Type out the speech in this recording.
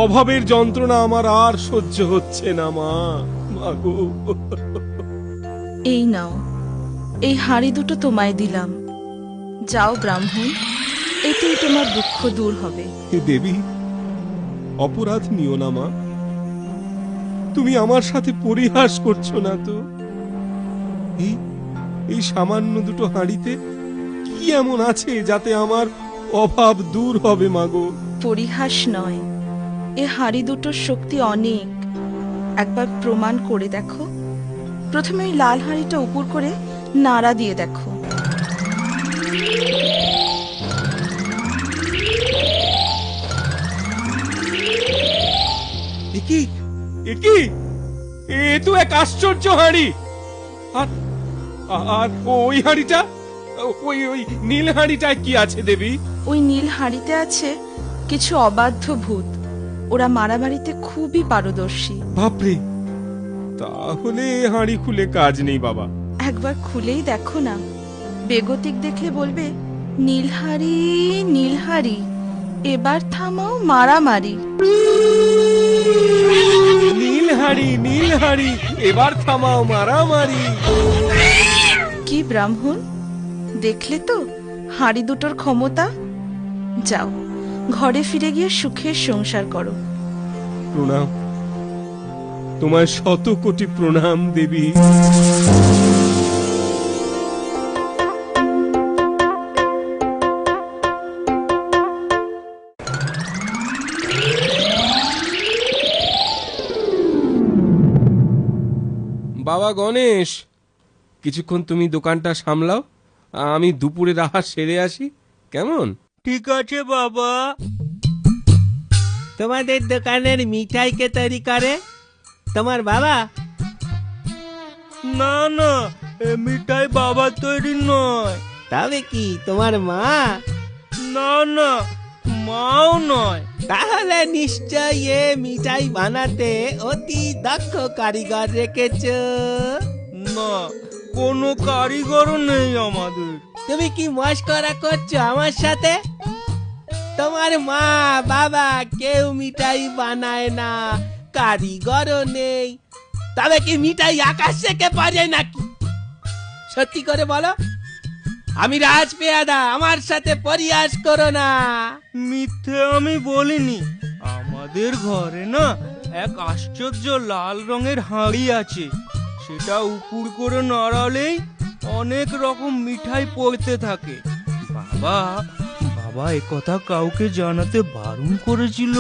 অভাবের যন্ত্রণা আমার আর সহ্য হচ্ছে না মা। মাগো, এই নাও, এই হাঁড়ি দুটো তোমায় দিলাম। যাও ব্রাহ্মণ, এতেই তোমার দুঃখ দূর হবে। হে দেবী, অপরাধ নিও না মা। তুমি আমার সাথে পরিহাস করছো না তো? এই এই সামান্য দুটো হাঁড়িতে কি এমন আছে যাতে আমার অভাব দূর হবে মাগো? পরিহাস নয়, এ হাঁড়ি দুটোর শক্তি অনেক। একবার প্রমাণ করে দেখো। প্রথমে ওই লাল হাঁড়িটা উপর করে নাড়া দিয়ে দেখো। একি একি, এ তো এক আশ্চর্য হাঁড়ি। আর আর ওই হাঁড়িটা, ওই ওই নীল হাঁড়িটায় কি আছে দেবী? ওই নীল হাঁড়িতে আছে কিছু অবাধ্য ভূত। ওরা মারামারিতে খুবই পারদর্শী। বাপরে, তাহলে এ হাঁড়ি খুলে কাজ নেই বাবা। একবার খুলেই দেখো না। বেগতিক দেখলে বলবে, নীলহারি নীলহারি, এবার থামাও মারামারি। নীল হাঁড়ি, নীল হাঁড়ি, এবার থামাও মারামারি। কি ব্রাহ্মণ, দেখলে তো হাঁড়ি দুটোর ক্ষমতা? যাও, ঘরে ফিরে গিয়ে সুখের সংসার করো। প্রণাম, তোমায় শত কোটি প্রণাম দেবী। বাবা গণেশ, কিছুক্ষণ তুমি দোকানটা সামলাও, আমি দুপুরের আহার সেরে আসি, কেমন? ঠিক আছে বাবা। তোমাদের দোকানের মিঠাই কে তৈরি করে? তোমার বাবা? না না, এ মিঠাই বাবা তৈরি নয়। তবে কি তোমার মা? না না, মাও নয়। তাহলে নিশ্চয় এ মিঠাই বানাতে অতি দক্ষ কারিগর রেখেছ। না, কোনো কারিগর নেই আমাদের। তুমি কি মস্করা করছো আমার সাথে? তোমার মা বাবা কেউ মিঠাই বানায় না, কারিগরও নেই। তবে কি মিঠাই আকাশ থেকে পারে নাকি? সত্যি করে বলো। আমি রাজ পেয়াদা, আমার সাথে পরিহাস করো না। মিথ্যে আমি বলিনি। আমাদের ঘরে না এক আশ্চর্য লাল রঙের হাঁড়ি আছে। সেটা উপর করে নাড়ালেই অনেক রকম মিঠাই পড়তে থাকে। বাবা বাবা একথা কাউকে জানাতে বারণ করেছিল।